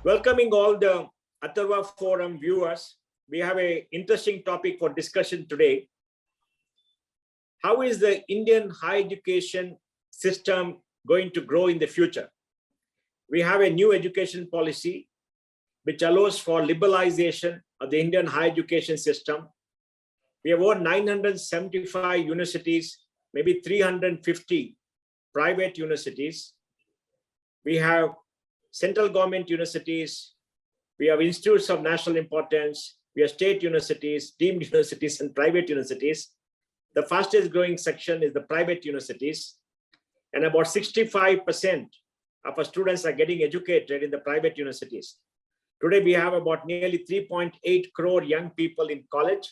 Welcoming all the Atharva Forum viewers, we have an interesting topic for discussion today. How is the Indian higher education system going to grow in the future? We have a new education policy which allows for liberalization of the Indian higher education system. We have over 975 universities, maybe 350 private universities. We have central government universities. We have institutes of national importance. We have state universities, deemed universities, and private universities. The fastest growing section is the private universities. And about 65% of our students are getting educated in the private universities. Today, we have about nearly 3.8 crore young people in college.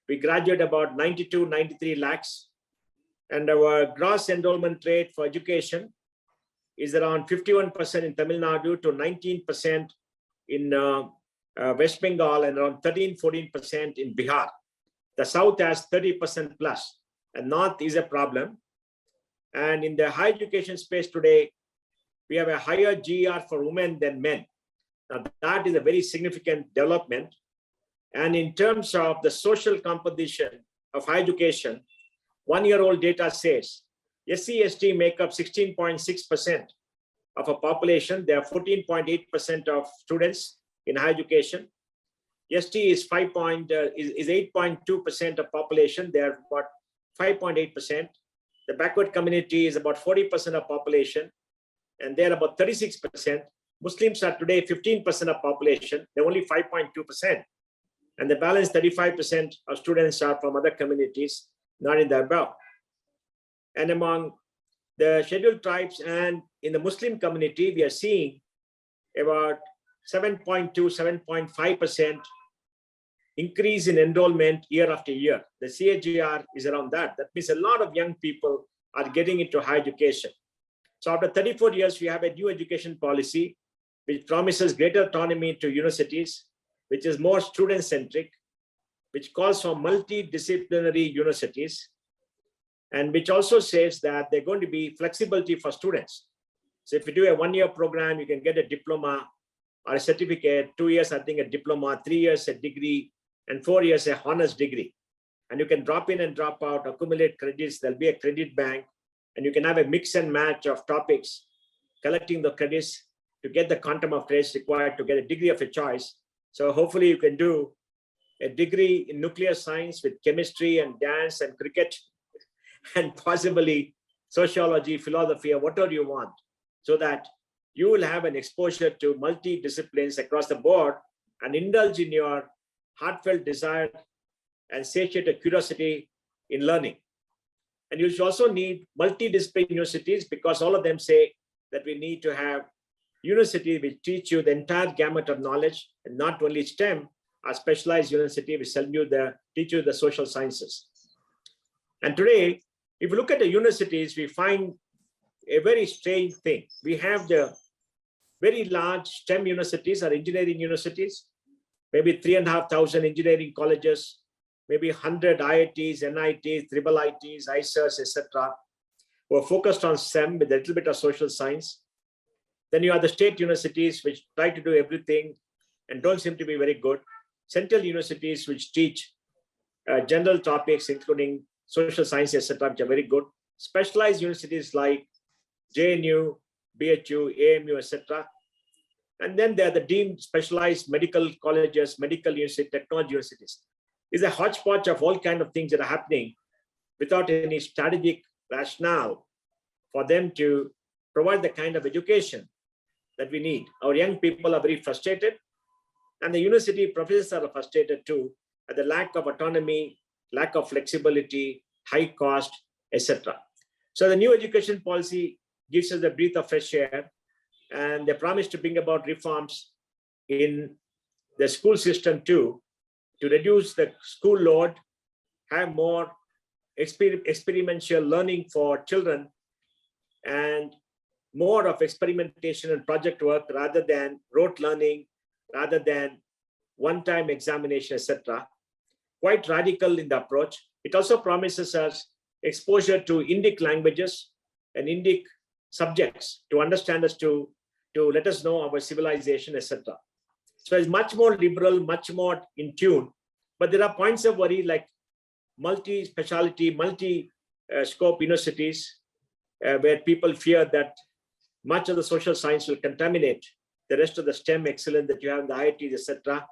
We graduate about 92, 93 lakhs. And our gross enrollment rate for education is around 51% in Tamil Nadu to 19% in West Bengal and around 13, 14% in Bihar. The South has 30% plus, and North is a problem. And in the higher education space today, we have a higher GER for women than men. Now, that is a very significant development. And in terms of the social composition of higher education, one-year-old data says SC/ST make up 16.6% of a population. There are 14.8% of students in higher education. ST is 8.2% of population. They are about 5.8%. The backward community is about 40% of population, and they're about 36%. Muslims are today 15% of population. They're only 5.2%. And the balance 35% of students are from other communities, not in the above. And among the scheduled tribes and in the Muslim community, we are seeing about 7.2, 7.5% increase in enrollment year after year. The CAGR is around that. That means a lot of young people are getting into higher education. So after 34 years, we have a new education policy which promises greater autonomy to universities, which is more student-centric, which calls for multidisciplinary universities, and which also says that there's going to be flexibility for students. So if you do a one-year program, you can get a diploma or a certificate, 2 years, I think a diploma, 3 years, a degree, and 4 years, a honors degree. And you can drop in and drop out, accumulate credits. There'll be a credit bank, and you can have a mix and match of topics, collecting the credits to get the quantum of credits required to get a degree of a choice. So hopefully you can do a degree in nuclear science with chemistry and dance and cricket and possibly sociology, philosophy, or whatever you want, so that you will have an exposure to multi-disciplines across the board and indulge in your heartfelt desire and satiate curiosity in learning. And you should also need multidisciplinary universities, because all of them say that we need to have university which teach you the entire gamut of knowledge, and not only STEM, or specialized university which teach you the social sciences. And today, if you look at the universities, we find a very strange thing. We have the very large STEM universities or engineering universities, maybe 3,500 engineering colleges, maybe 100 IITs, NITs, triple ITs, ICERs, etc., who are focused on STEM with a little bit of social science. Then you have the state universities which try to do everything and don't seem to be very good. Central universities which teach general topics, including social science, etc., which are very good. Specialized universities like JNU, BHU, AMU, etc. And then there are the deemed specialized medical colleges, medical universities, technology universities. It's a hodgepodge of all kinds of things that are happening without any strategic rationale for them to provide the kind of education that we need. Our young people are very frustrated, and the university professors are frustrated too, at the lack of autonomy, lack of flexibility, high cost, etc. So the new education policy gives us a breath of fresh air, and they promise to bring about reforms in the school system too, to reduce the school load, have more experiential learning for children, and more of experimentation and project work rather than rote learning, rather than one-time examination, etc. Quite radical in the approach. It also promises us exposure to Indic languages and Indic subjects to understand us to to let us know our civilization, etc. So it's much more liberal, much more in tune. But there are points of worry like multi-speciality, multi-scope universities, where people fear that much of the social science will contaminate the rest of the STEM excellence that you have in the IITs, etc.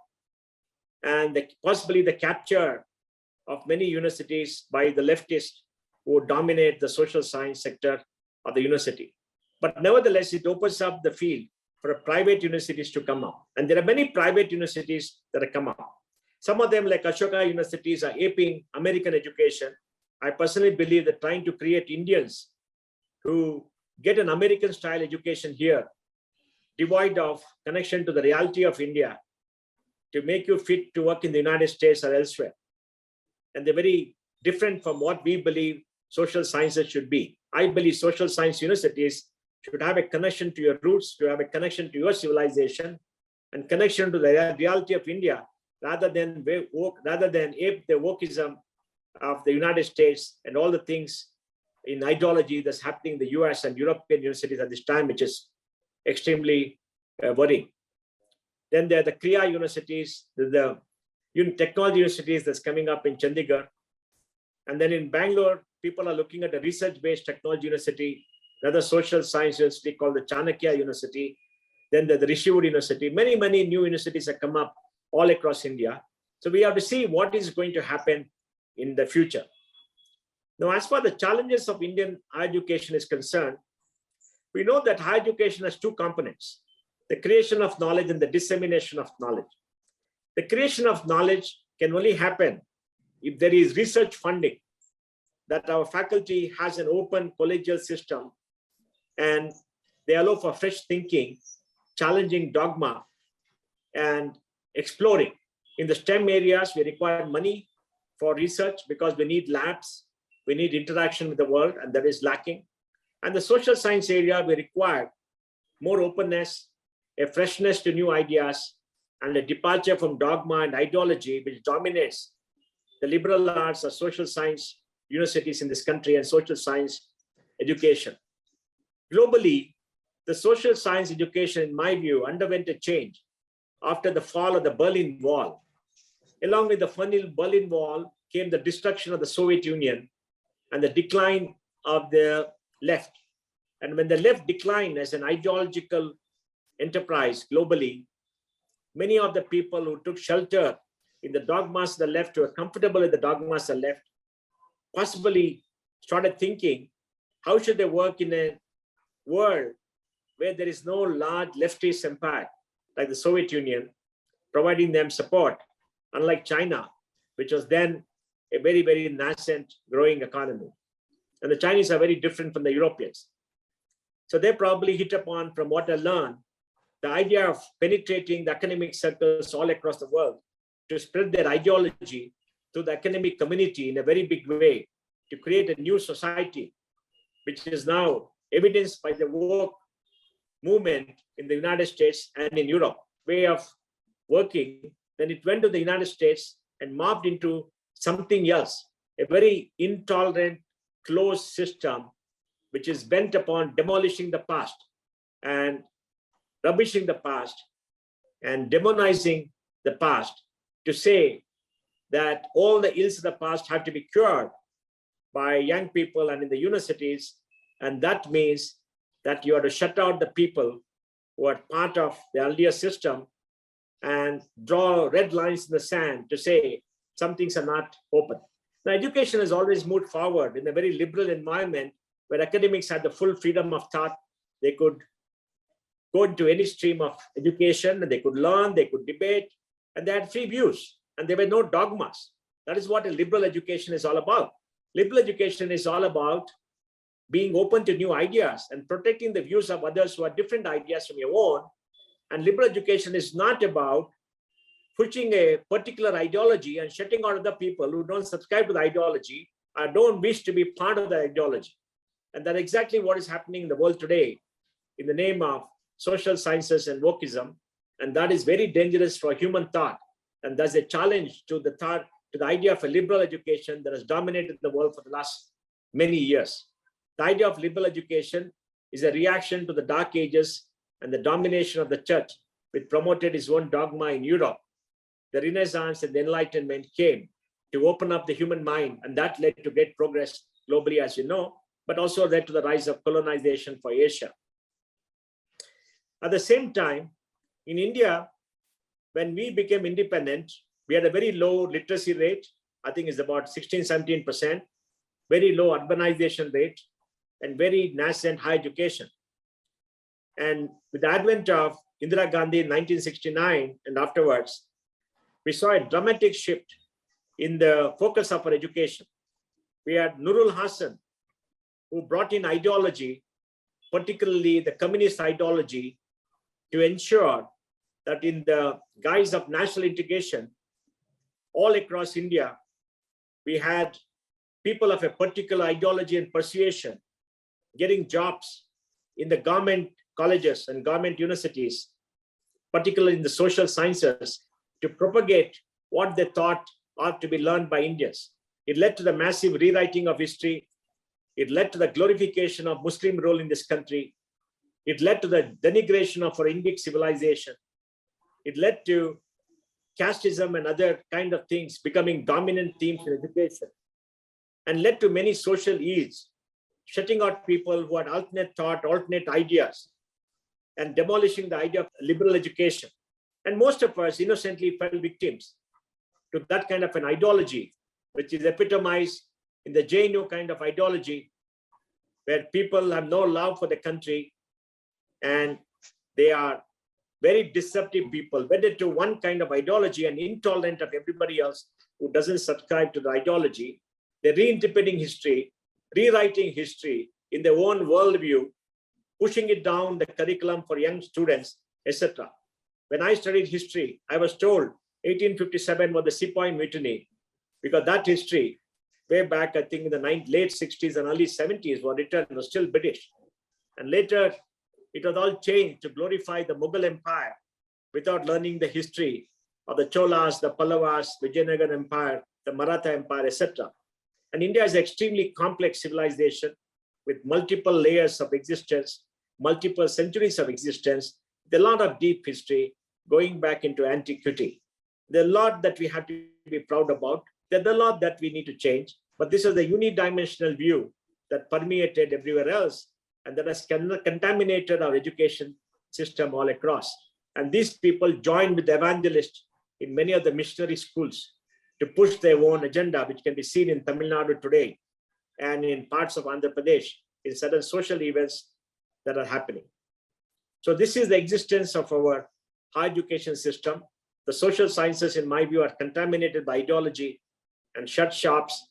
And possibly the capture of many universities by the leftists who dominate the social science sector of the university. But nevertheless, it opens up the field for private universities to come up. And there are many private universities that have come up. Some of them, like Ashoka universities, are aping American education. I personally believe that trying to create Indians who get an American-style education here, devoid of connection to the reality of India, to make you fit to work in the United States or elsewhere. And they're very different from what we believe social sciences should be. I believe social science universities should have a connection to your roots, to have a connection to your civilization, and connection to the reality of India, rather than ape the wokeism of the United States and all the things in ideology that's happening in the US and European universities at this time, which is extremely worrying. Then there are the Kriya universities, the technology universities that's coming up in Chandigarh. And then in Bangalore, people are looking at a research-based technology university, another social science university called the Chanakya University. Then the Rishiwood University. Many, many new universities have come up all across India. So we have to see what is going to happen in the future. Now, as far as the challenges of Indian higher education is concerned, we know that higher education has two components: the creation of knowledge and the dissemination of knowledge. The creation of knowledge can only happen if there is research funding, that our faculty has an open collegial system and they allow for fresh thinking, challenging dogma, and exploring. In the STEM areas, we require money for research because we need labs, we need interaction with the world, and that is lacking. And the social science area, we require more openness, a freshness to new ideas, and a departure from dogma and ideology, which dominates the liberal arts or social science universities in this country and social science education. Globally, the social science education, in my view, underwent a change after the fall of the Berlin Wall. Along with the Berlin Wall came the destruction of the Soviet Union and the decline of the left. And when the left declined as an ideological enterprise globally, many of the people who took shelter in the dogmas of the left, who were comfortable with the dogmas of the left, possibly started thinking, how should they work in a world where there is no large leftist empire like the Soviet Union, providing them support, unlike China, which was then a very, very nascent growing economy. And the Chinese are very different from the Europeans. So they probably hit upon, from what I learned, the idea of penetrating the academic circles all across the world to spread their ideology to the academic community in a very big way, to create a new society, which is now evidenced by the woke movement in the United States and in Europe, way of working. Then it went to the United States and morphed into something else, a very intolerant, closed system, which is bent upon demolishing the past and rubbishing the past and demonizing the past, to say that all the ills of the past have to be cured by young people and in the universities. And that means that you have to shut out the people who are part of the earlier system and draw red lines in the sand to say some things are not open. Now, education has always moved forward in a very liberal environment where academics had the full freedom of thought. They could go into any stream of education and they could learn, they could debate, and they had free views and there were no dogmas. That is what a liberal education is all about. Liberal education is all about being open to new ideas and protecting the views of others who are different ideas from your own. And liberal education is not about pushing a particular ideology and shutting out other people who don't subscribe to the ideology or don't wish to be part of the ideology. And that's exactly what is happening in the world today in the name of social sciences and wokeism. And that is very dangerous for human thought. And that's a challenge to the thought, to the idea of a liberal education that has dominated the world for the last many years. The idea of liberal education is a reaction to the dark ages and the domination of the church, which promoted its own dogma in Europe, the Renaissance and the Enlightenment came to open up the human mind, and that led to great progress globally, as you know, but also led to the rise of colonization for Asia. At the same time, in India, when we became independent, we had a very low literacy rate. I think it's about 16-17%, very low urbanization rate, and very nascent higher education. And with the advent of Indira Gandhi in 1969 and afterwards, we saw a dramatic shift in the focus of our education. We had Nurul Hasan, who brought in ideology, particularly the communist ideology, to ensure that in the guise of national integration, all across India, we had people of a particular ideology and persuasion getting jobs in the government colleges and government universities, particularly in the social sciences, to propagate what they thought ought to be learned by Indians. It led to the massive rewriting of history. It led to the glorification of Muslim role in this country. It led to the denigration of our Indic civilization. It led to casteism and other kind of things becoming dominant themes in education, and led to many social ills, shutting out people who had alternate thought, alternate ideas, and demolishing the idea of liberal education. And most of us innocently fell victims to that kind of an ideology, which is epitomized in the JNU kind of ideology, where people have no love for the country and they are very deceptive people, wedded to one kind of ideology and intolerant of everybody else who doesn't subscribe to the ideology. They're reinterpreting history, rewriting history in their own worldview, pushing it down the curriculum for young students, etc. When I studied history, I was told 1857 was the Sepoy Mutiny, because that history, way back, I think in the late 60s and early 70s, was written, was still British. And later, it was all changed to glorify the Mughal Empire without learning the history of the Cholas, the Pallavas, Vijayanagar Empire, the Maratha Empire, etc. And India is an extremely complex civilization with multiple layers of existence, multiple centuries of existence, with a lot of deep history going back into antiquity. There's a lot that we have to be proud about. There's a lot that we need to change, but this is the unidimensional view that permeated everywhere else, and that has contaminated our education system all across. And these people joined with the evangelists in many of the missionary schools to push their own agenda, which can be seen in Tamil Nadu today and in parts of Andhra Pradesh, in certain social events that are happening. So this is the existence of our higher education system. The social sciences, in my view, are contaminated by ideology and shut shops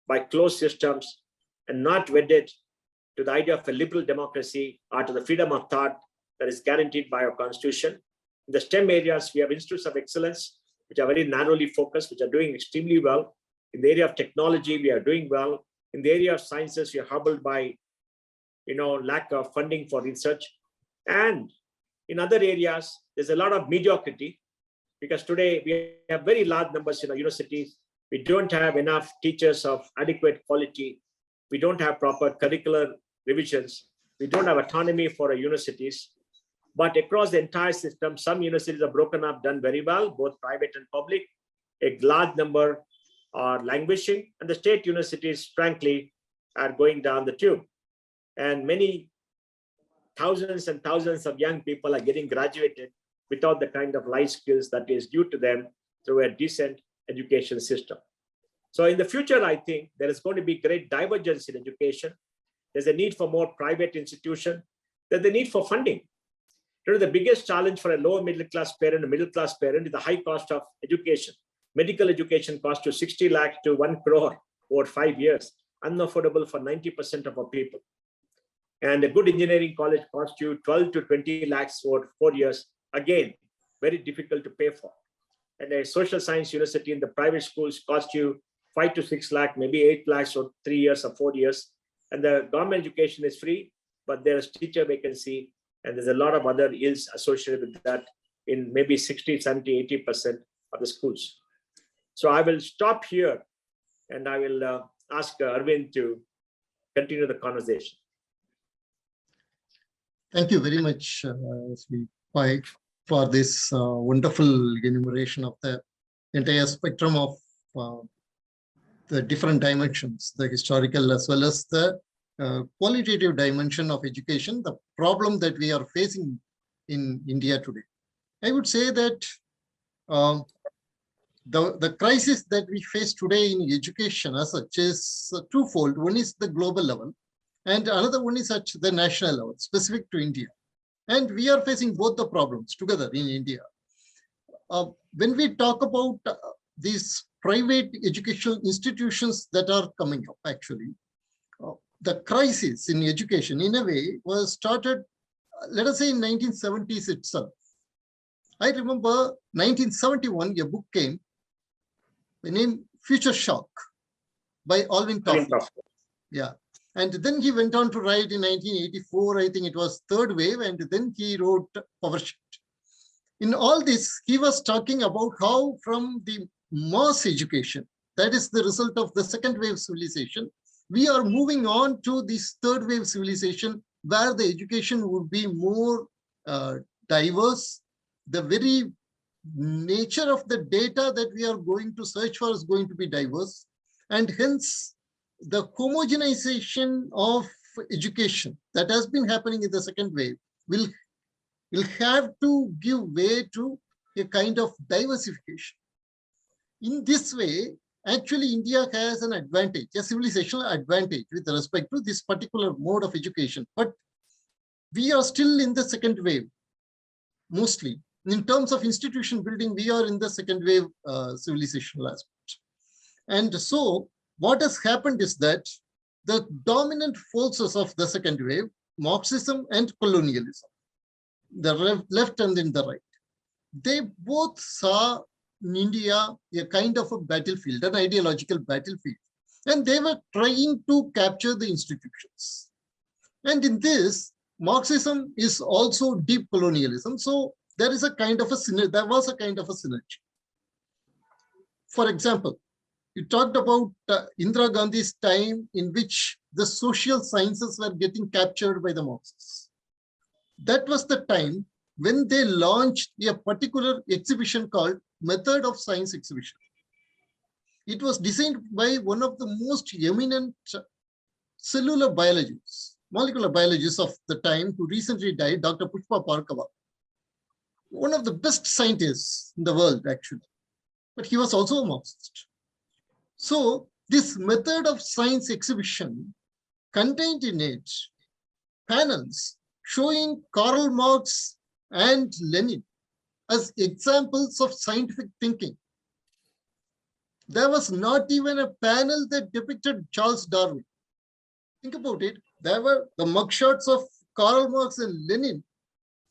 by closed systems and not wedded to the idea of a liberal democracy or to the freedom of thought that is guaranteed by our constitution. In the STEM areas, we have institutes of excellence, which are very narrowly focused, which are doing extremely well. In the area of technology, we are doing well. In the area of sciences, we are hobbled by, lack of funding for research. And in other areas, there's a lot of mediocrity, because today we have very large numbers in our universities. We don't have enough teachers of adequate quality. We don't have proper curricular revisions. We don't have autonomy for our universities. But across the entire system, some universities are broken up, done very well, both private and public. A large number are languishing, and the state universities, frankly, are going down the tube. And many thousands and thousands of young people are getting graduated without the kind of life skills that is due to them through a decent education system. So in the future, I think there is going to be great divergence in education. There's a need for more private institutions. There's a need for funding. The biggest challenge for a lower middle class parent, a middle class parent, is the high cost of education. Medical education costs you 60 lakhs to 1 crore over 5 years, unaffordable for 90% of our people. And a good engineering college costs you 12 to 20 lakhs for 4 years. Again, very difficult to pay for. And a social science university in the private schools cost you 5 to 6 lakh, maybe 8 lakhs for 3 years or 4 years. And the government education is free, but there is teacher vacancy, and there's a lot of other ills associated with that in maybe 60, 70, 80% of the schools. So I will stop here, and I will ask Arvind to continue the conversation. Thank you very much, Sri Pai, for this wonderful enumeration of the entire spectrum of the different dimensions, the historical as well as the qualitative dimension of education, the problem that we are facing in India today. I would say that the crisis that we face today in education as such is twofold. One is the global level, and another one is at the national level, specific to India. And we are facing both the problems together in India. When we talk about these private educational institutions that are coming up, actually, the crisis in education, in a way, was started, let us say, in 1970s itself. I remember 1971, a book came, named Future Shock by Alvin Toffler. Yeah. And then he went on to write in 1984, I think it was Third Wave, and then he wrote Power Shift. In all this, he was talking about how from the mass education, that is the result of the second wave civilization, we are moving on to this third wave civilization where the education would be more diverse. The very nature of the data that we are going to search for is going to be diverse. And hence, the homogenization of education that has been happening in the second wave will have to give way to a kind of diversification. In this way, actually, India has an advantage, a civilizational advantage with respect to this particular mode of education. But we are still in the second wave, mostly. In terms of institution building, we are in the second wave civilizational aspect. And so what has happened is that the dominant forces of the second wave, Marxism and colonialism, the left and then the right, they both saw in India a kind of a battlefield, an ideological battlefield. And they were trying to capture the institutions. And in this, Marxism is also deep colonialism. So there is a kind of a synergy. For example, you talked about Indira Gandhi's time in which the social sciences were getting captured by the Marxists. That was the time when they launched a particular exhibition called Method of Science Exhibition. It was designed by one of the most eminent cellular biologists, molecular biologists of the time, who recently died, Dr. Pushpa Parkava. One of the best scientists in the world, actually. But he was also a Marxist. So this Method of Science exhibition contained in it panels showing Karl Marx and Lenin as examples of scientific thinking. There was not even a panel that depicted Charles Darwin. Think about it. There were the mugshots of Karl Marx and Lenin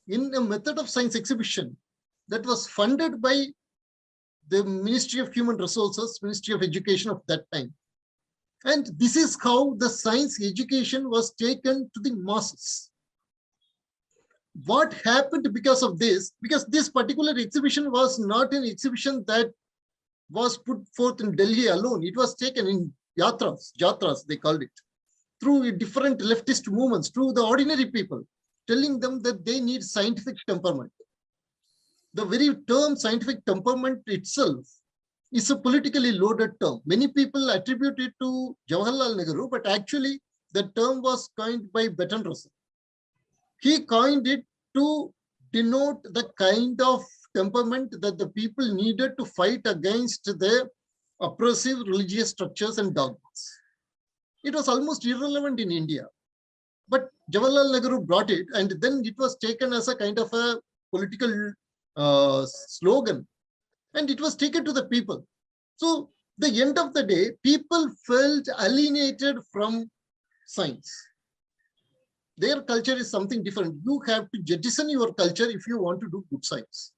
in a Method of Science exhibition that was funded by the Ministry of Human Resources, Ministry of Education of that time. And this is how the science education was taken to the masses. What happened because of this? Because this particular exhibition was not an exhibition that was put forth in Delhi alone. It was taken in jatras, they called it, through different leftist movements, through the ordinary people, telling them that they need scientific temperament. The very term scientific temperament itself is a politically loaded term. Many people attribute it to Jawaharlal Nehru, but actually the term was coined by Bertrand Russell. He coined it to denote the kind of temperament that the people needed to fight against the oppressive religious structures and dogmas. It was almost irrelevant in India. But Jawaharlal Nehru brought it, and then it was taken as a kind of a political slogan, and it was taken to the people. So the end of the day, people felt alienated from science. Their culture is something different. You have to jettison your culture if you want to do good science.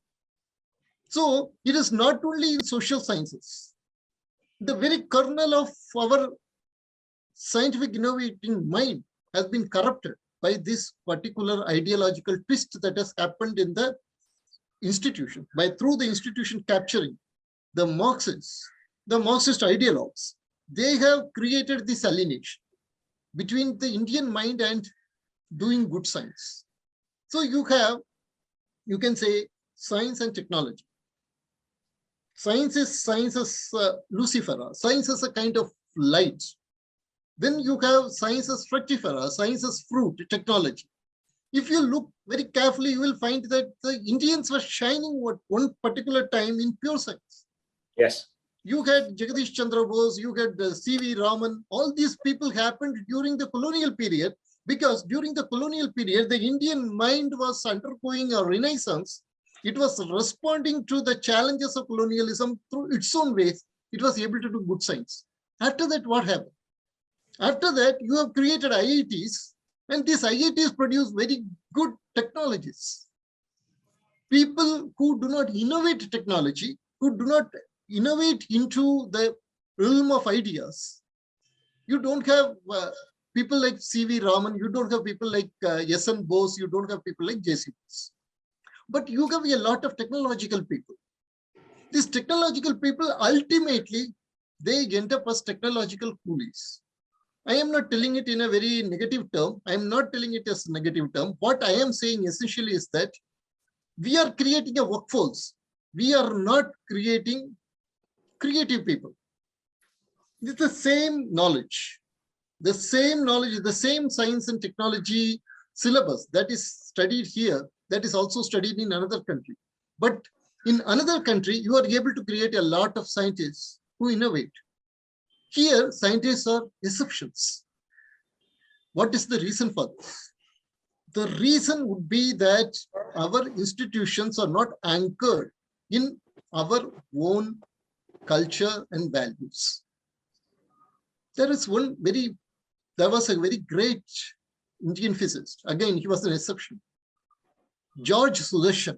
So it is not only in social sciences. The very kernel of our scientific innovating mind has been corrupted by this particular ideological twist that has happened in the institution, through the institution capturing the Marxists, the Marxist ideologues. They have created this alienation between the Indian mind and doing good science. So you can say science and technology. Science is Lucifera. Science is a kind of light. Then you have science as fructifera, science as fruit, technology. If you look very carefully, you will find that the Indians were shining at one particular time in pure science. Yes. You had Jagadish Chandra Bose, you had C.V. Raman. All these people happened during the colonial period, because during the colonial period, the Indian mind was undergoing a renaissance. It was responding to the challenges of colonialism through its own ways. It was able to do good science. After that, what happened? After that, you have created IITs, and these IITs produce very good technologies. People who do not innovate technology, who do not innovate into the realm of ideas. You don't have people like C.V. Raman, you don't have people like S.N. Bose, you don't have people like JNUs. But you have a lot of technological people. These technological people, ultimately, they end up as technological coolies. I am not telling it in a very negative term. I am not telling it as a negative term. What I am saying essentially is that we are creating a workforce. We are not creating creative people. It's the same knowledge, the same science and technology syllabus that is studied here, that is also studied in another country. But in another country, you are able to create a lot of scientists who innovate. Here, scientists are exceptions. What is the reason for this? The reason would be that our institutions are not anchored in our own culture and values. There was a very great Indian physicist. Again, he was an exception. George Sudarshan.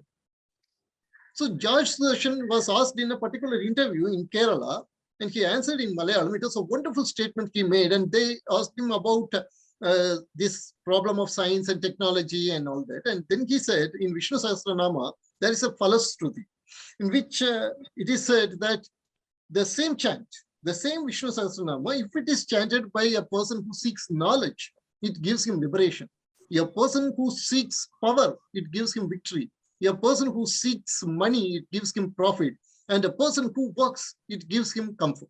So George Sudarshan was asked in a particular interview in Kerala, and he answered in Malayalam. It was a wonderful statement he made, and they asked him about this problem of science and technology and all that. And then he said, in Vishnu Sahasranama, there is a Falastruti, in which it is said that the same chant, the same Vishnu Sahasranama, if it is chanted by a person who seeks knowledge, it gives him liberation. A person who seeks power, it gives him victory. A person who seeks money, it gives him profit. And a person who works, it gives him comfort.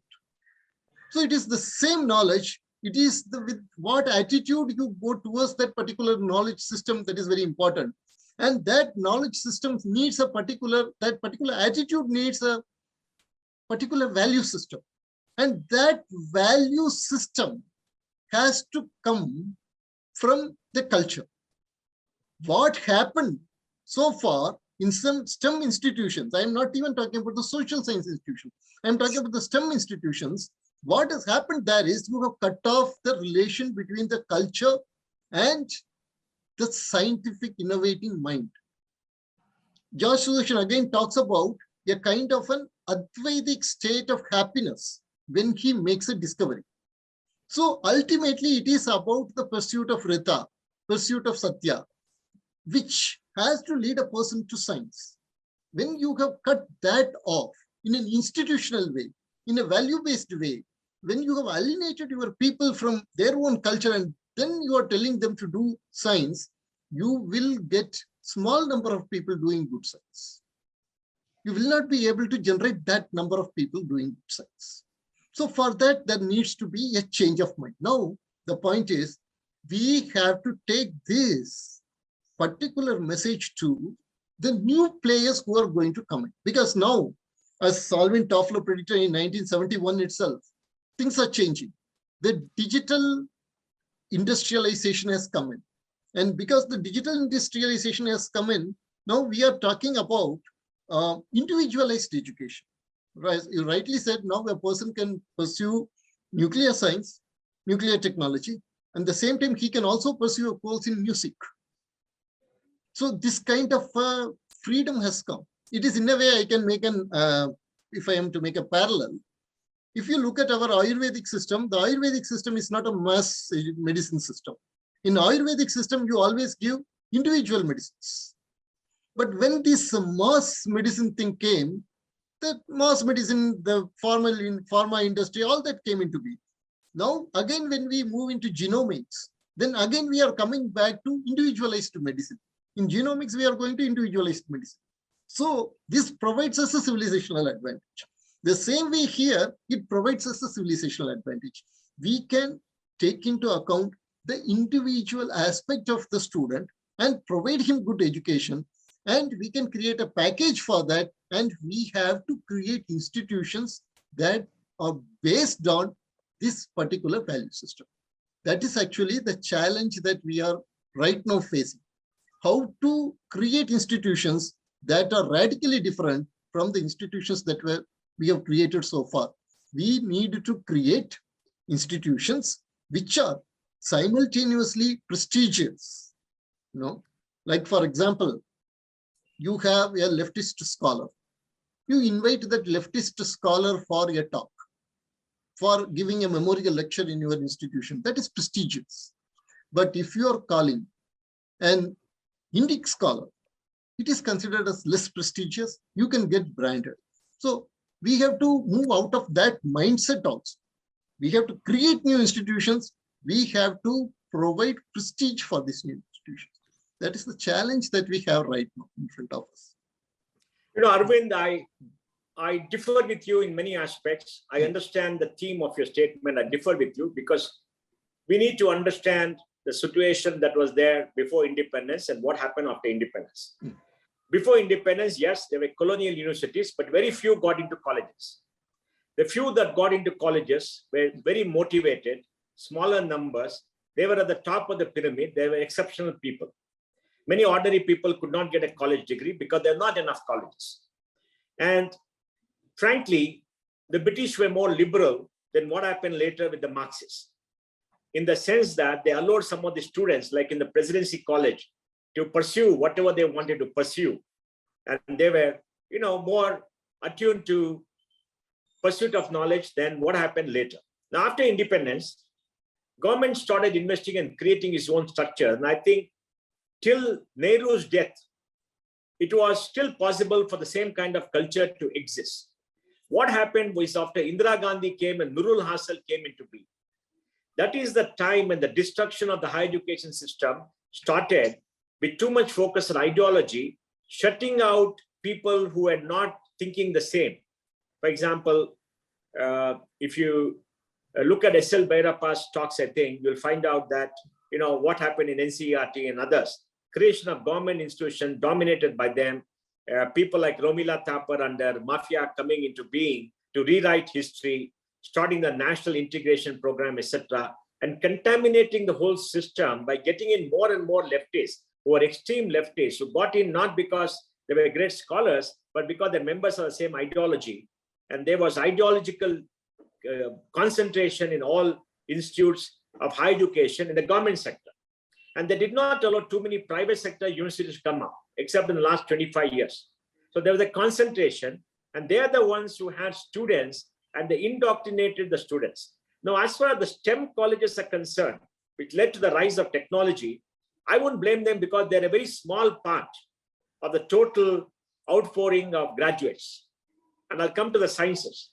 So it is the same knowledge. It is with what attitude you go towards that particular knowledge system that is very important. And that knowledge system needs that particular attitude needs a particular value system. And that value system has to come from the culture. What happened so far in some STEM institutions, I am not even talking about the social science institutions, I am talking about the STEM institutions. What has happened there is you have cut off the relation between the culture and the scientific innovating mind. George Sudarshan again talks about a kind of an Advaitic state of happiness when he makes a discovery. So ultimately, it is about the pursuit of Rita, pursuit of Satya, which has to lead a person to science. When you have cut that off in an institutional way, in a value-based way, when you have alienated your people from their own culture and then you are telling them to do science, you will get small number of people doing good science. You will not be able to generate that number of people doing good science. So for that, there needs to be a change of mind. Now, the point is, we have to take this particular message to the new players who are going to come in. Because now, as Alvin Toffler predicted in 1971 itself, things are changing. The digital industrialization has come in. And because the digital industrialization has come in, now we are talking about individualized education. Right? You rightly said, now a person can pursue nuclear science, nuclear technology, and at the same time, he can also pursue a course in music. So this kind of freedom has come. It is in a way I can make if I am to make a parallel, if you look at our Ayurvedic system, the Ayurvedic system is not a mass medicine system. In Ayurvedic system, you always give individual medicines. But when this mass medicine thing came, the mass medicine, the pharma industry, all that came into being. Now, again, when we move into genomics, then again we are coming back to individualized medicine. In genomics, we are going to individualized medicine. So this provides us a civilizational advantage. The same way here, it provides us a civilizational advantage. We can take into account the individual aspect of the student and provide him good education. And we can create a package for that. And we have to create institutions that are based on this particular value system. That is actually the challenge that we are right now facing. How to create institutions that are radically different from the institutions that we have created so far. We need to create institutions which are simultaneously prestigious. Like for example, you have a leftist scholar. You invite that leftist scholar for a talk, for giving a memorial lecture in your institution. That is prestigious. But if you are calling an Indic scholar, it is considered as less prestigious. You can get branded. So we have to move out of that mindset also. We have to create new institutions. We have to provide prestige for these new institutions. That is the challenge that we have right now in front of us. Arvind, I differ with you in many aspects. I understand the theme of your statement. I differ with you because we need to understand the situation that was there before independence and what happened after independence. Before independence, yes, there were colonial universities, but very few got into colleges. The few that got into colleges were very motivated, smaller numbers. They were at the top of the pyramid. They were exceptional people. Many ordinary people could not get a college degree because there are not enough colleges. And frankly, the British were more liberal than what happened later with the Marxists, in the sense that they allowed some of the students, like in the Presidency College, to pursue whatever they wanted to pursue. And they were, more attuned to pursuit of knowledge than what happened later. Now, after independence, government started investing and creating its own structure. And I think till Nehru's death, it was still possible for the same kind of culture to exist. What happened was after Indira Gandhi came and Nurul Hasal came into being. That is the time when the destruction of the higher education system started with too much focus on ideology, shutting out people who were not thinking the same. For example, if you look at S.L. Bhairappa's talks, I think you'll find out that, what happened in NCERT and others, creation of government institutions dominated by them, people like Romila Thapar under Mafia coming into being to rewrite history, starting the national integration program, etc., and contaminating the whole system by getting in more and more leftists who are extreme leftists, who got in not because they were great scholars, but because they're members of the same ideology. And there was ideological concentration in all institutes of higher education in the government sector. And they did not allow too many private sector universities to come up, except in the last 25 years. So there was a concentration, and they are the ones who had students and they indoctrinated the students. Now, as far as the STEM colleges are concerned, which led to the rise of technology, I wouldn't blame them because they're a very small part of the total outpouring of graduates. And I'll come to the sciences.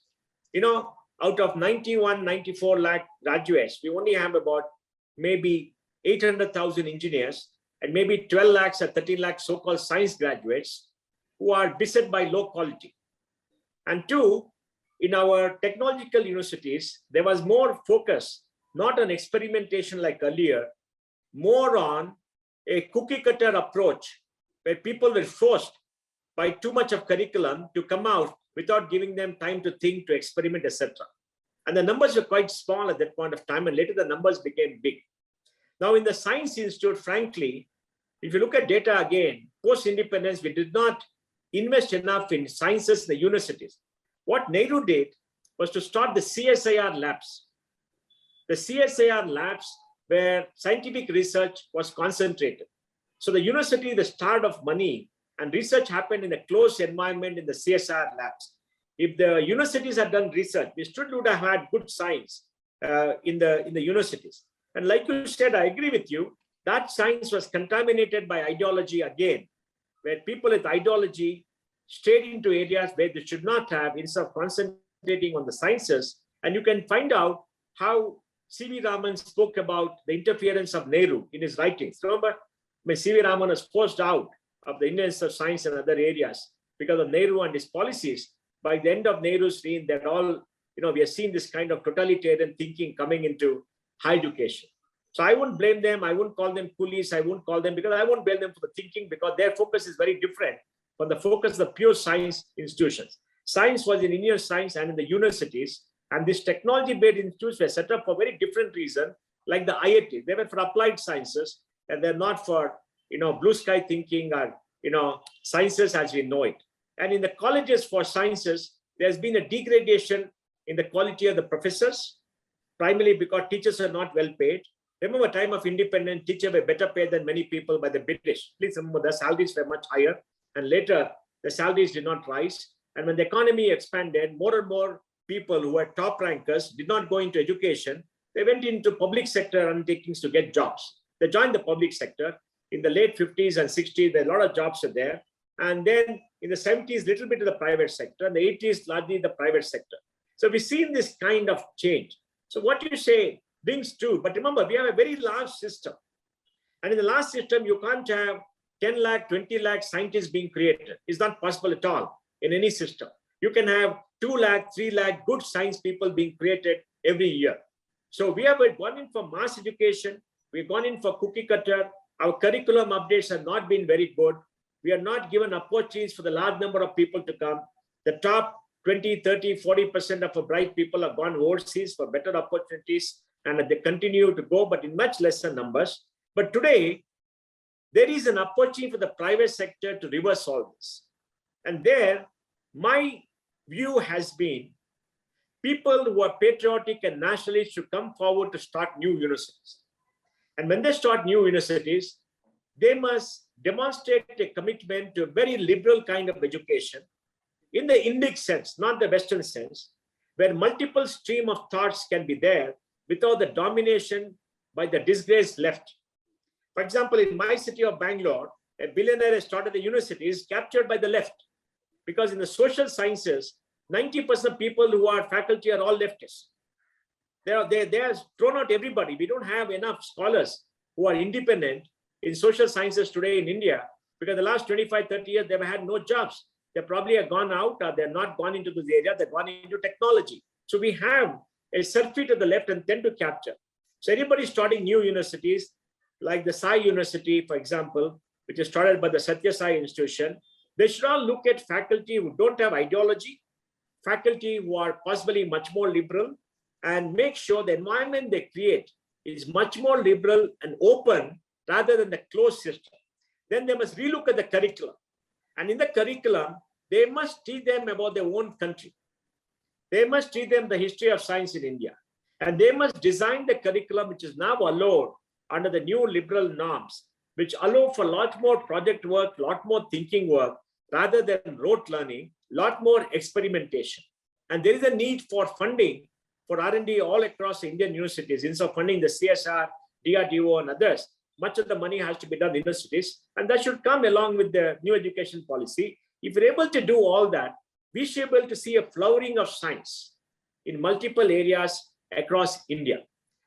Out of 94 lakh graduates, we only have about maybe 800,000 engineers and maybe 12 lakhs or 13 lakhs so-called science graduates who are beset by low quality. And two, in our technological universities, there was more focus, not on experimentation like earlier, more on a cookie cutter approach where people were forced by too much of curriculum to come out without giving them time to think, to experiment, etc. And the numbers were quite small at that point of time, and later the numbers became big. Now, in the Science Institute, frankly, if you look at data again, post-independence, we did not invest enough in sciences in the universities. What Nehru did was to start the CSIR labs. The CSIR labs where scientific research was concentrated. So the university, the start of money, and research happened in a closed environment in the CSIR labs. If the universities had done research, we still would have had good science in the universities. And like you said, I agree with you, that science was contaminated by ideology again, where people with ideology strayed into areas where they should not have, instead of concentrating on the sciences. And you can find out how C.V. Raman spoke about the interference of Nehru in his writings. Remember, mean, C.V. Raman was forced out of the Indian Institute of Science and other areas because of Nehru and his policies. By the end of Nehru's reign, that all, we have seen this kind of totalitarian thinking coming into higher education. So I wouldn't blame them. I wouldn't call them coolies. I wouldn't call them, because I won't blame them for the thinking, because their focus is very different from the focus of the pure science institutions. Science was in Indian science and in the universities, and these technology-based institutes were set up for very different reason, like the IIT. They were for applied sciences, and they're not for, blue sky thinking or, sciences as we know it. And in the colleges for sciences, there's been a degradation in the quality of the professors, primarily because teachers are not well paid. Remember, time of independence, teachers were better paid than many people by the British. Please remember, the salaries were much higher, and later the salaries did not rise. And when the economy expanded, more and more people who were top rankers did not go into education. They went into public sector undertakings to get jobs. They joined the public sector. In the late 50s and 60s, there are a lot of jobs are there. And then in the 70s, little bit of the private sector, and the 80s, largely the private sector. So we've seen this kind of change. So what you say brings true, but remember, we have a very large system. And in the large system, you can't have 10 lakh, 20 lakh scientists being created. It's not possible at all in any system. You can have 2 lakh, 3 lakh good science people being created every year. So we have gone in for mass education. We've gone in for cookie cutter. Our curriculum updates have not been very good. We are not given opportunities for the large number of people to come. The top 20, 30, 40% of our bright people have gone overseas for better opportunities, and they continue to go, but in much lesser numbers. But today, there is an opportunity for the private sector to reverse all this. And there, my view has been, people who are patriotic and nationalists should come forward to start new universities. And when they start new universities, they must demonstrate a commitment to a very liberal kind of education in the Indic sense, not the Western sense, where multiple stream of thoughts can be there without the domination by the disgraced left. For example, in my city of Bangalore, a billionaire has started the university is captured by the left, because in the social sciences, 90% of people who are faculty are all leftists. They are thrown out everybody. We don't have enough scholars who are independent in social sciences today in India, because the last 25, 30 years, they've had no jobs. They probably have gone out, or they're not gone into this area, they've gone into technology. So we have a surfeit to the left and tend to capture. So anybody starting new universities, like the Sai University, for example, which is started by the Satya Sai Institution, they should all look at faculty who don't have ideology, faculty who are possibly much more liberal, and make sure the environment they create is much more liberal and open rather than the closed system. Then they must relook at the curriculum. And in the curriculum, they must teach them about their own country. They must teach them the history of science in India. And they must design the curriculum, which is now allowed under the new liberal norms, which allow for a lot more project work, a lot more thinking work, rather than rote learning, a lot more experimentation. And there is a need for funding for R&D all across Indian universities. Instead of funding the CSR, DRDO, and others, much of the money has to be done in universities, and that should come along with the new education policy. If we're able to do all that, we should be able to see a flowering of science in multiple areas across India.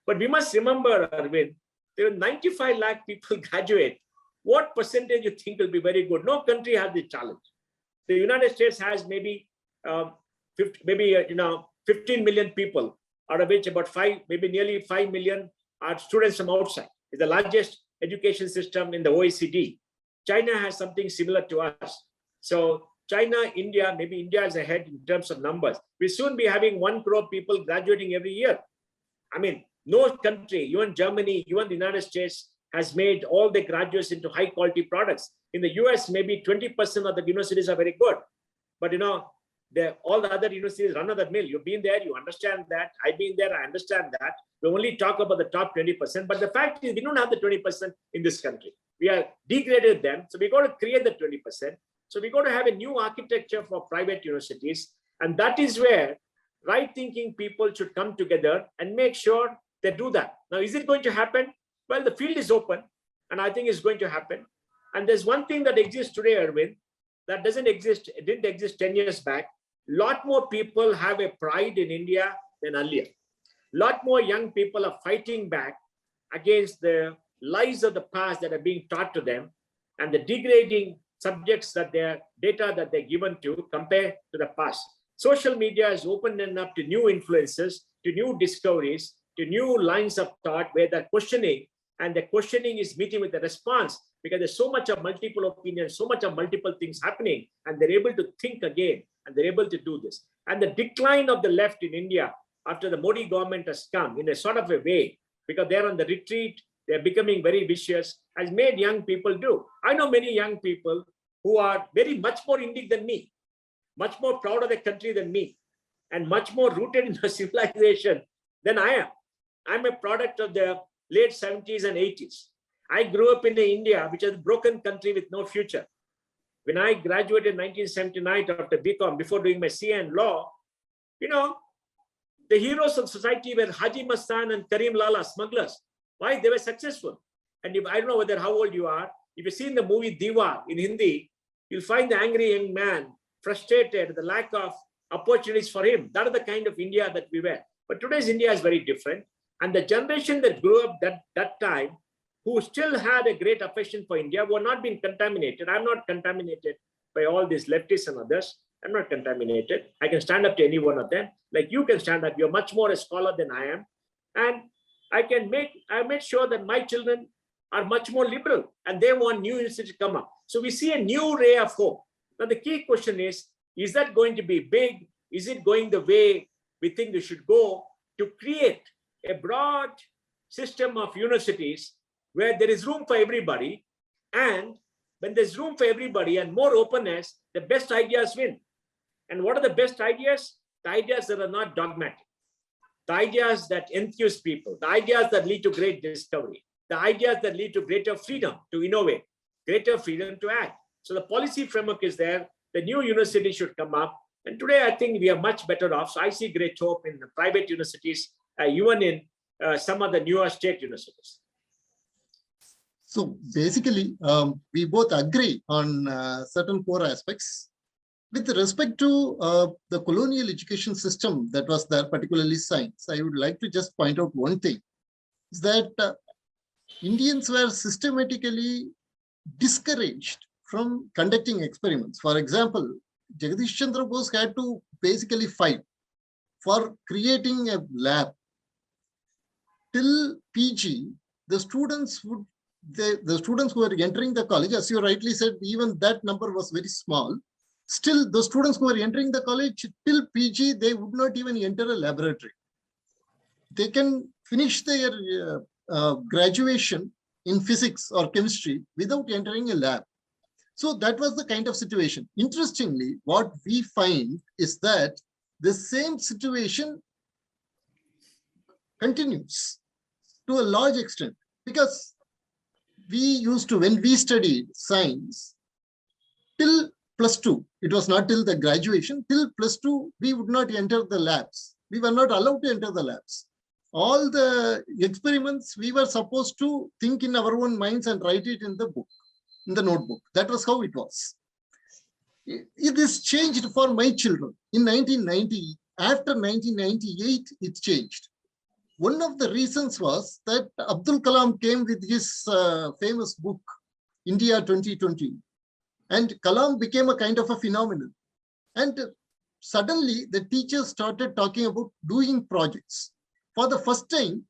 But we must remember, Arvind, there are 95 lakh people graduate. What percentage you think will be very good? No country has the challenge. The United States has maybe 15 million people, out of which about nearly 5 million are students from outside. It's the largest education system in the OECD. China has something similar to us. So China, India, maybe India is ahead in terms of numbers. We'll soon be having 1 crore people graduating every year. I mean, no country, even Germany, even the United States, has made all the graduates into high quality products. In the US, maybe 20% of the universities are very good. But all the other universities run of the mill. You've been there, you understand that. I've been there, I understand that. We only talk about the top 20%. But the fact is, we don't have the 20% in this country. We have degraded them. So we got to create the 20%. So we got to have a new architecture for private universities. And that is where right-thinking people should come together and make sure they do that. Now, is it going to happen? Well, the field is open, and I think it's going to happen. And there's one thing that exists today, Arvind, that didn't exist 10 years back. A lot more people have a pride in India than earlier. A lot more young people are fighting back against the lies of the past that are being taught to them and the degrading subjects that their data that they're given to compare to the past. Social media has opened them up to new influences, to new discoveries, to new lines of thought where they're questioning, and the questioning is meeting with the response because there's so much of multiple opinions, so much of multiple things happening, and they're able to think again, and they're able to do this. And the decline of the left in India after the Modi government has come in a sort of a way, because they're on the retreat, they're becoming very vicious, has made young people do. I know many young people who are very much more Indic than me, much more proud of the country than me, and much more rooted in the civilization than I am. I'm a product of the late 70s and 80s. I grew up in India, which is a broken country with no future. When I graduated in 1979 after BCom, before doing my CA in law, the heroes of society were Haji Mastan and Karim Lala, smugglers. Why? They were successful. And if I don't know how old you are, if you've seen the movie Diva in Hindi, you'll find the angry young man, frustrated, the lack of opportunities for him. That is the kind of India that we were. But today's India is very different. And the generation that grew up that time, who still had a great affection for India, were not being contaminated. I'm not contaminated by all these leftists and others. I'm not contaminated. I can stand up to any one of them. Like you can stand up. You're much more a scholar than I am. And I made sure that my children are much more liberal and they want new institutions to come up. So we see a new ray of hope. Now the key question is that going to be big? Is it going the way we think we should go to create a broad system of universities where there is room for everybody? And when there's room for everybody and more openness, the best ideas win. And what are the best ideas? The ideas that are not dogmatic, the ideas that enthuse people, the ideas that lead to great discovery, the ideas that lead to greater freedom to innovate, greater freedom to act. So the policy framework is there. The new university should come up. And today, I think we are much better off. So I see great hope in the private universities, even in some of the newer state universities. So basically, we both agree on certain core aspects. With respect to the colonial education system that was there, particularly science, I would like to just point out one thing, is that Indians were systematically discouraged from conducting experiments. For example, Jagadish Chandra Bose had to basically fight for creating a lab. Till PG, the students who were entering the college, as you rightly said, even that number was very small. Still, the students who were entering the college till PG, they would not even enter a laboratory. They can finish their graduation in physics or chemistry without entering a lab. So that was the kind of situation. Interestingly, what we find is that the same situation continues to a large extent, because we used to, when we studied science, till +2, it was not till the graduation, till +2, we would not enter the labs. We were not allowed to enter the labs. All the experiments, we were supposed to think in our own minds and write it in the book, in the notebook. That was how it was. It is changed for my children. In 1990, after 1998, it changed. One of the reasons was that Abdul Kalam came with his famous book, India 2020. And Kalam became a kind of a phenomenon. And suddenly the teachers started talking about doing projects. For the first time,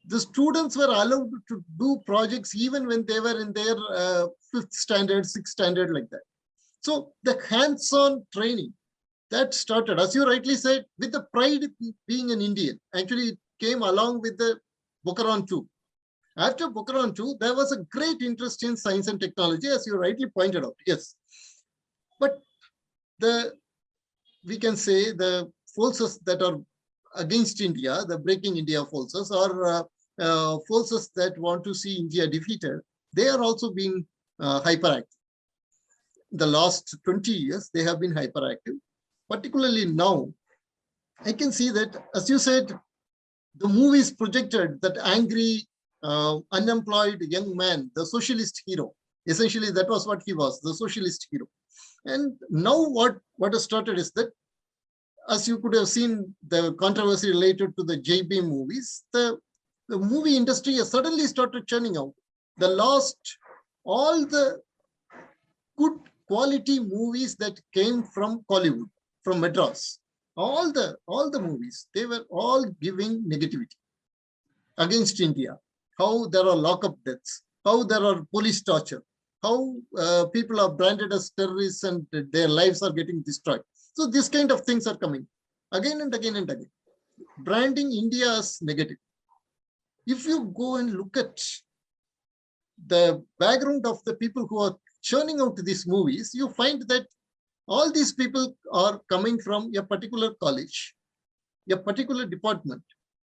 the students were allowed to do projects even when they were in their 5th standard, 6th standard, like that. So the hands-on training that started, as you rightly said, with the pride of being an Indian. Actually, it came along with the Bokharan too. After Bokharan too, there was a great interest in science and technology, as you rightly pointed out. Yes, but we can say the forces that are against India, the breaking India forces, or forces that want to see India defeated, they are also being hyperactive. The last 20 years, they have been hyperactive. Particularly now, I can see that, as you said, the movies projected that angry, unemployed young man, the socialist hero. Essentially, that was what he was, the socialist hero. And now what has started is that, as you could have seen, the controversy related to the JB movies, the the movie industry has suddenly started churning out. All the good quality movies that came from Tollywood, from Madras, all the movies, they were all giving negativity against India. How there are lockup deaths, how there are police torture, how people are branded as terrorists and their lives are getting destroyed. So this kind of things are coming again and again and again, branding India as negative. If you go and look at the background of the people who are churning out these movies, you find that all these people are coming from a particular college, a particular department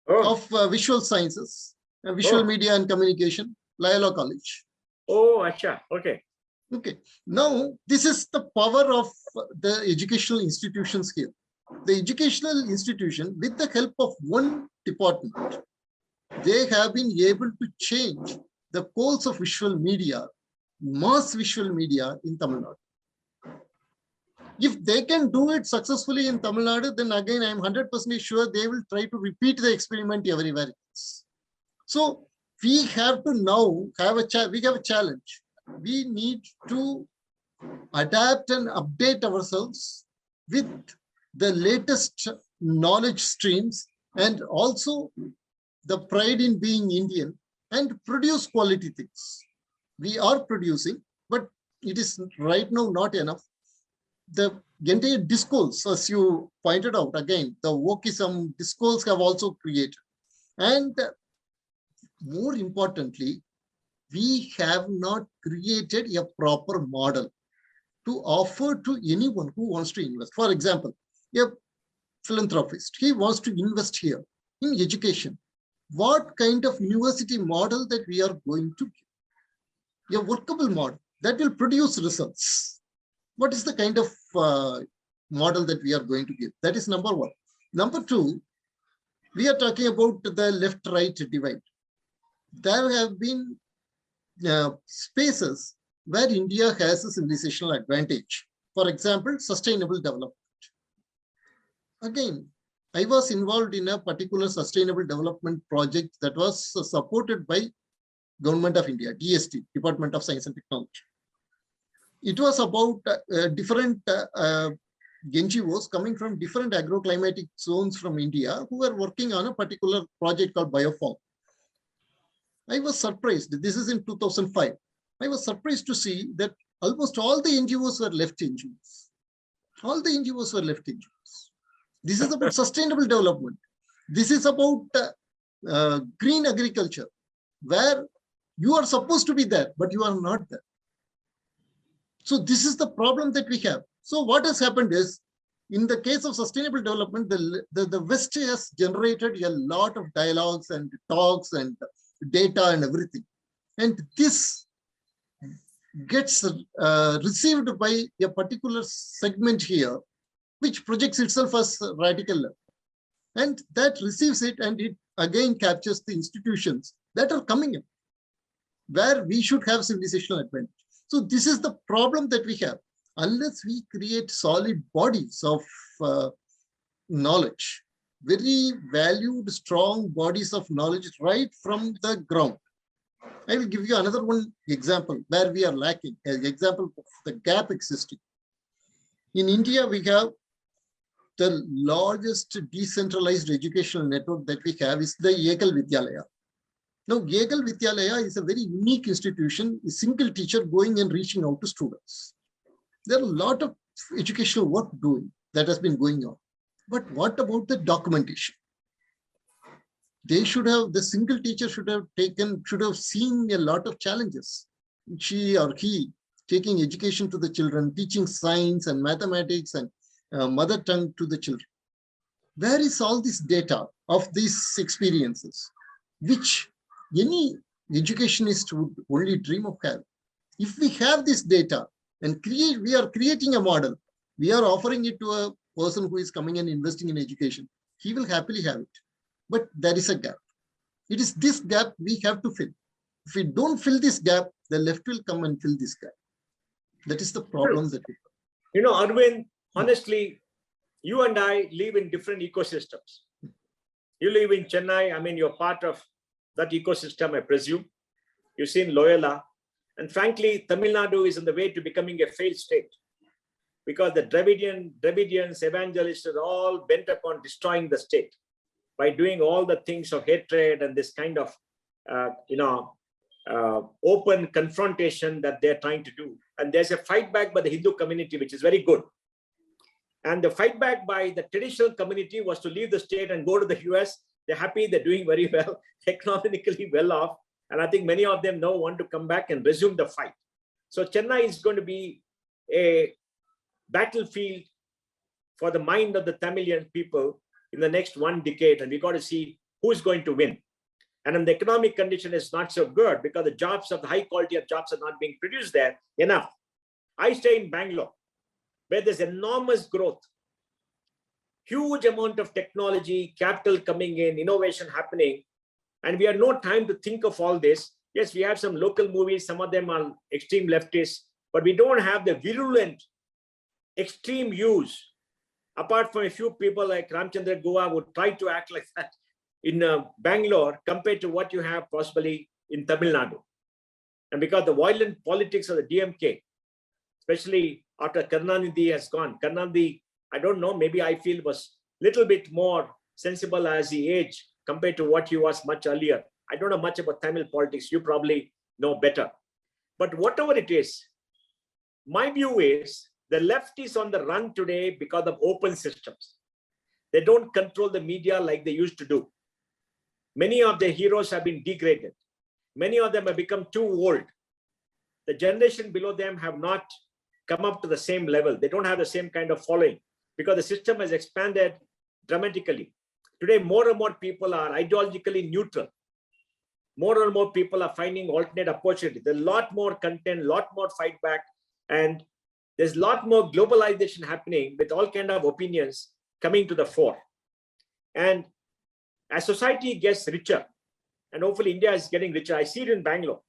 of visual sciences, visual media and communication, Loyola College. Oh, acha. Okay. Okay. Now, this is the power of the educational institutions here. The educational institution, with the help of one department, they have been able to change the course of visual media, mass visual media in Tamil Nadu. If they can do it successfully in Tamil Nadu, then again, I am 100% sure they will try to repeat the experiment everywhere else. So we have to now have a challenge. We need to adapt and update ourselves with the latest knowledge streams and also the pride in being Indian and produce quality things. We are producing, but it is right now not enough. The entire discourse, as you pointed out, again, the wokeism discourse have also created. And more importantly, we have not created a proper model to offer to anyone who wants to invest. For example, a philanthropist, he wants to invest here in education. What kind of university model that we are going to give? A workable model that will produce results. What is the kind of model that we are going to give? That is number one. Number two, we are talking about the left-right divide. There have been spaces where India has a civilizational advantage. For example, sustainable development. Again, I was involved in a particular sustainable development project that was supported by Government of India, DST, Department of Science and Technology. It was about different NGOs coming from different agroclimatic zones from India who were working on a particular project called Bioform. I was surprised. This is in 2005. I was surprised to see that almost all the NGOs were left NGOs. All the NGOs were left NGOs. This is about sustainable development. This is about green agriculture, where you are supposed to be there, but you are not there. So this is the problem that we have. So what has happened is, in the case of sustainable development, the West has generated a lot of dialogues and talks and data and everything. And this gets received by a particular segment here, which projects itself as radical left. And that receives it, and it again captures the institutions that are coming in, where we should have civilizational advantage. So this is the problem that we have. Unless we create solid bodies of knowledge, very valued, strong bodies of knowledge right from the ground. I will give you another one example where we are lacking, an example of the gap existing. In India, we have the largest decentralized educational network that we have is the Ekal Vidyalaya. Now, Ekal Vidyalaya is a very unique institution, a single teacher going and reaching out to students. There are a lot of educational work that has been going on. But what about the documentation? They should have, the single teacher should have seen a lot of challenges. She or he taking education to the children, teaching science and mathematics and mother tongue to the children. Where is all this data of these experiences, which any educationist would only dream of having? If we have this data and we are creating a model, we are offering it to a person who is coming and investing in education, he will happily have it. But there is a gap. It is this gap we have to fill. If we don't fill this gap, the left will come and fill this gap. That is the problem that we have. You know, Arvind, honestly, you and I live in different ecosystems. You live in Chennai. I mean, you're part of that ecosystem, I presume. You've seen Loyola. And frankly, Tamil Nadu is on the way to becoming a failed state because the Dravidians, evangelists are all bent upon destroying the state by doing all the things of hatred and this kind of, open confrontation that they're trying to do. And there's a fight back by the Hindu community, which is very good. And the fight back by the traditional community was to leave the state and go to the US. They're happy, they're doing very well, economically well off. And I think many of them now want to come back and resume the fight. So Chennai is going to be a battlefield for the mind of the Tamilian people in the next 1 decade. And we got to see who's going to win. And then the economic condition is not so good because the jobs of the high quality of jobs are not being produced there enough. I stay in Bangalore, where there's enormous growth, huge amount of technology, capital coming in, innovation happening. And we have no time to think of all this. Yes, we have some local movies, some of them are extreme leftists, but we don't have the virulent extreme views, apart from a few people like Ramchandra Goa would try to act like that in Bangalore compared to what you have possibly in Tamil Nadu. And because the violent politics of the DMK, especially after Karunanidhi has gone, Karunanidhi, I don't know, maybe I feel was a little bit more sensible as he aged compared to what he was much earlier. I don't know much about Tamil politics. You probably know better. But whatever it is, my view is the left is on the run today because of open systems. They don't control the media like they used to do. Many of their heroes have been degraded. Many of them have become too old. The generation below them have not come up to the same level. They don't have the same kind of following because the system has expanded dramatically. Today, more and more people are ideologically neutral. More and more people are finding alternate opportunities. There's a lot more content, a lot more fight back, and there's a lot more globalization happening with all kinds of opinions coming to the fore. And as society gets richer, and hopefully India is getting richer, I see it in Bangalore.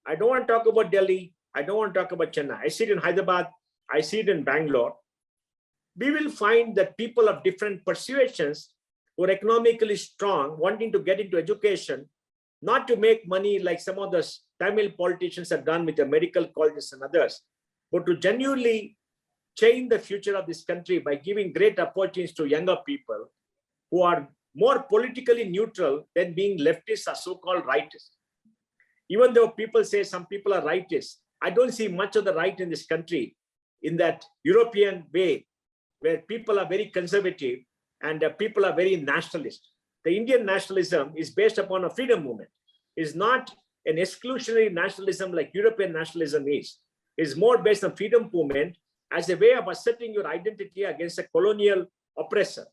I don't want to talk about Delhi. I don't want to talk about Chennai. I see it in Hyderabad. I see it in Bangalore. We will find that people of different persuasions who are economically strong, wanting to get into education, not to make money like some of the Tamil politicians have done with the medical colleges and others, but to genuinely change the future of this country by giving great opportunities to younger people who are more politically neutral than being leftists or so-called rightists. Even though people say some people are rightists, I don't see much of the right in this country in that European way, where people are very conservative and people are very nationalist. The Indian nationalism is based upon a freedom movement. It's not an exclusionary nationalism like European nationalism is. It's more based on freedom movement as a way of asserting your identity against a colonial oppressor.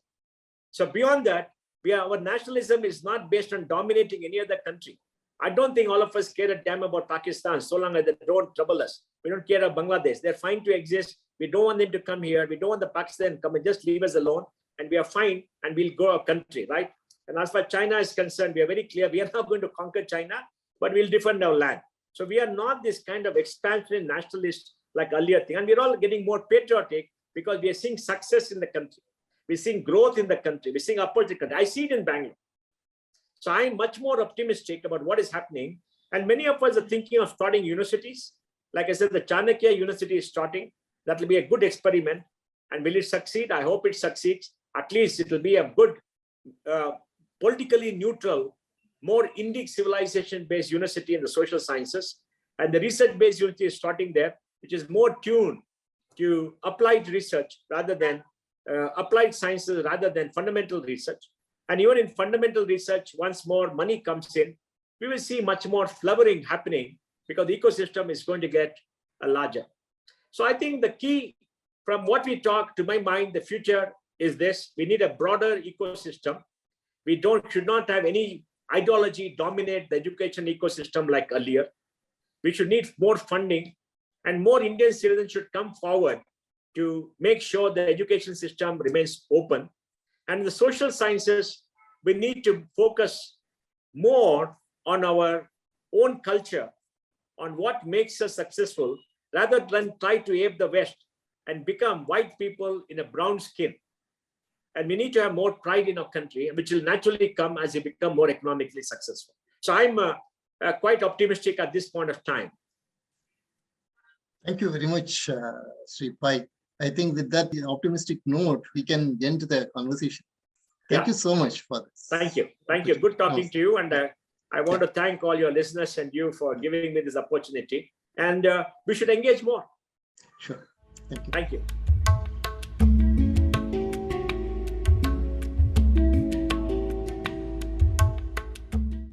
So beyond that, our nationalism is not based on dominating any other country. I don't think all of us care a damn about Pakistan so long as they don't trouble us. We don't care about Bangladesh. They're fine to exist. We don't want them to come here. We don't want the Pakistan to come and just leave us alone. And we are fine and we'll grow our country, right? And as far as China is concerned, we are very clear. We are not going to conquer China, but we'll defend our land. So we are not this kind of expansionary nationalist like earlier thing. And we're all getting more patriotic because we are seeing success in the country. We're seeing growth in the country. We're seeing opportunity. I see it in Bangalore. So I'm much more optimistic about what is happening. And many of us are thinking of starting universities. Like I said, the Chanakya University is starting. That will be a good experiment. And will it succeed? I hope it succeeds. At least it will be a good, politically neutral, more Indic civilization-based university in the social sciences. And the research-based university is starting there, which is more tuned to applied research rather than applied sciences rather than fundamental research. And even in fundamental research, once more money comes in, we will see much more flowering happening because the ecosystem is going to get larger. So I think the key from what we talk, to my mind, the future is this: we need a broader ecosystem. We should not have any ideology dominate the education ecosystem like earlier. We should need more funding, and more Indian citizens should come forward to make sure the education system remains open. And the social sciences, we need to focus more on our own culture, on what makes us successful, rather than try to ape the West and become white people in a brown skin. And we need to have more pride in our country, which will naturally come as we become more economically successful. So I'm quite optimistic at this point of time. Thank you very much, Sri Pai. I think with that optimistic note, we can end the conversation. Thank you so much for this. Thank you. Thank you. Good talking to you. And I want to thank all your listeners and you for giving me this opportunity. And we should engage more. Sure. Thank you. Thank you.